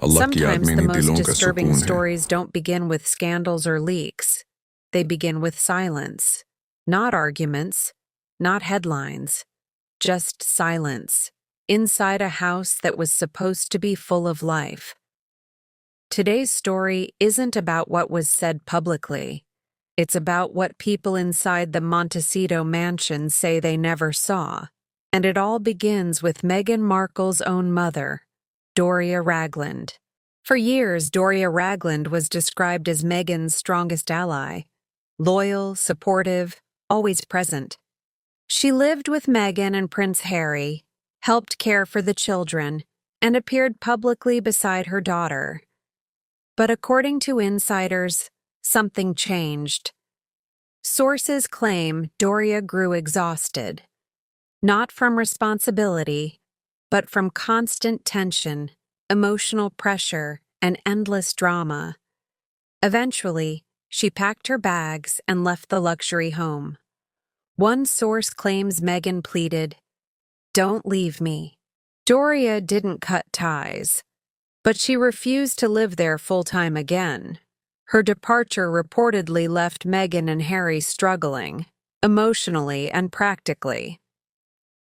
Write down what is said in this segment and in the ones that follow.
अल्लाह की याद Sometimes में the इन्हीं most दिलों का disturbing सुकून है। stories don't begin with scandals or leaks. They begin with silence. Not arguments, not headlines, just silence. Inside a house that was supposed to be full of life. Today's story isn't about what was said publicly. It's about what people inside the Montecito mansion say they never saw. And it all begins with Meghan Markle's own mother, Doria Ragland. For years, Doria Ragland was described as Meghan's strongest ally. Loyal, supportive, always present. She lived with Meghan and Prince Harry, helped care for the children, and appeared publicly beside her daughter. But according to insiders, something changed. Sources claim Doria grew exhausted, not from responsibility, but from constant tension, emotional pressure, and endless drama. Eventually, she packed her bags and left the luxury home. One source claims Meghan pleaded, "Don't leave me." Doria didn't cut ties, but she refused to live there full-time again. Her departure reportedly left Meghan and Harry struggling, emotionally and practically.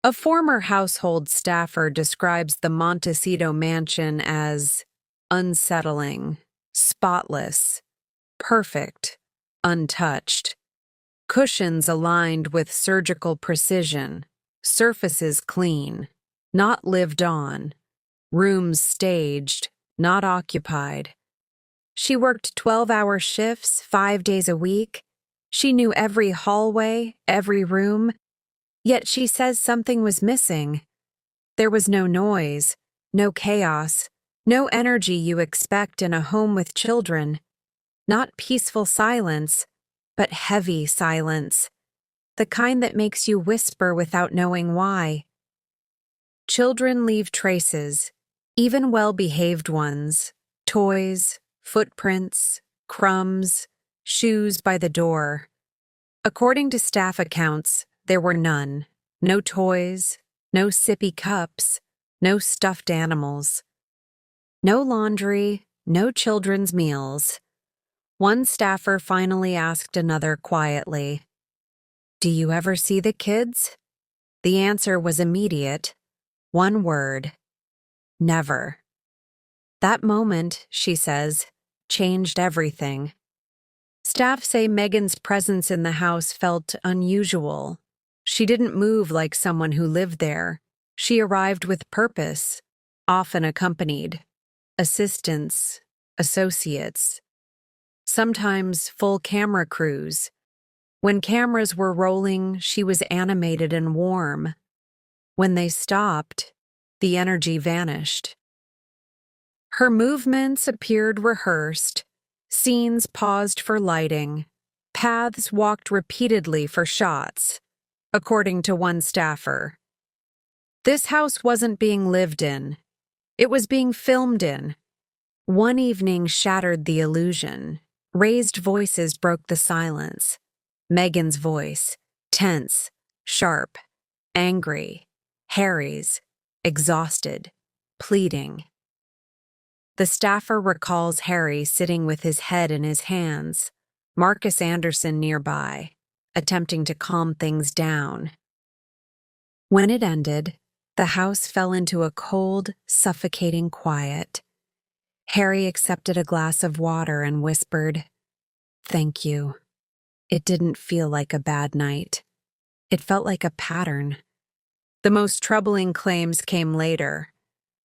A former household staffer describes the Montecito mansion as unsettling, spotless, perfect, untouched. Cushions aligned with surgical precision, surfaces clean, not lived on, rooms staged, not occupied. She worked 12-hour shifts 5 days a week. She knew every hallway, every room, yet she says something was missing. There was no noise, no chaos, no energy you expect in a home with children. Not peaceful silence, but heavy silence. The kind that makes you whisper without knowing why. Children leave traces, even well-behaved ones. Toys, footprints, crumbs, shoes by the door. According to staff accounts, there were none. No toys, no sippy cups, no stuffed animals. No laundry, no children's meals. One staffer finally asked another quietly, "Do you ever see the kids?" The answer was immediate. One word. Never. That moment, she says, changed everything. Staff say Meghan's presence in the house felt unusual. She didn't move like someone who lived there. She arrived with purpose, often accompanied. Assistants, associates, sometimes full camera crews. When cameras were rolling, she was animated and warm. When they stopped, the energy vanished. Her movements appeared rehearsed, scenes paused for lighting, paths walked repeatedly for shots, according to one staffer. This house wasn't being lived in. It was being filmed in. One evening shattered the illusion. Raised voices broke the silence. Meghan's voice, tense, sharp, angry. Harry's, exhausted, pleading. The staffer recalls Harry sitting with his head in his hands, Marcus Anderson nearby, attempting to calm things down. When it ended, the house fell into a cold, suffocating quiet. Harry accepted a glass of water and whispered, "Thank you." It didn't feel like a bad night. It felt like a pattern. The most troubling claims came later.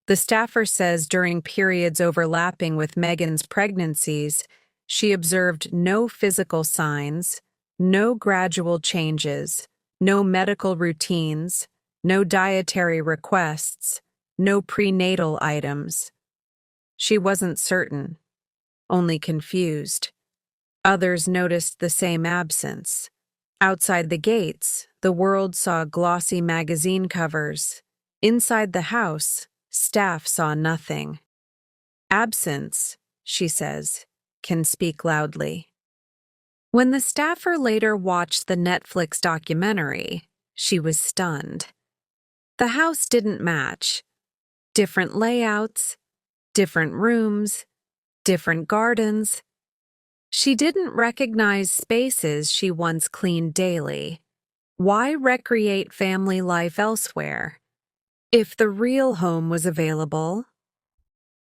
The staffer says during periods overlapping with Meghan's pregnancies, she observed no physical signs, no gradual changes, no medical routines, no dietary requests, no prenatal items. She wasn't certain, only confused. Others noticed the same absence. Outside the gates, the world saw glossy magazine covers. Inside the house, staff saw nothing. Absence, she says, can speak loudly. When the staffer later watched the Netflix documentary, she was stunned. The house didn't match. Different layouts, different rooms, different gardens. She didn't recognize spaces she once cleaned daily. Why recreate family life elsewhere? If the real home was available,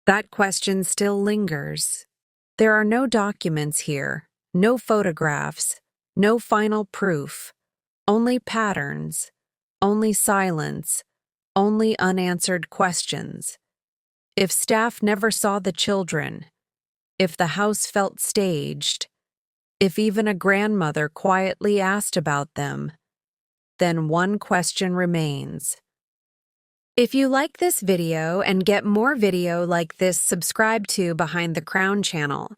that question still lingers. There are no documents here, no photographs, no final proof, only patterns, only silence, only unanswered questions. If staff never saw the children, if the house felt staged, if even a grandmother quietly asked about them, then one question remains. If you like this video and get more video like this, subscribe to Behind the Crown channel.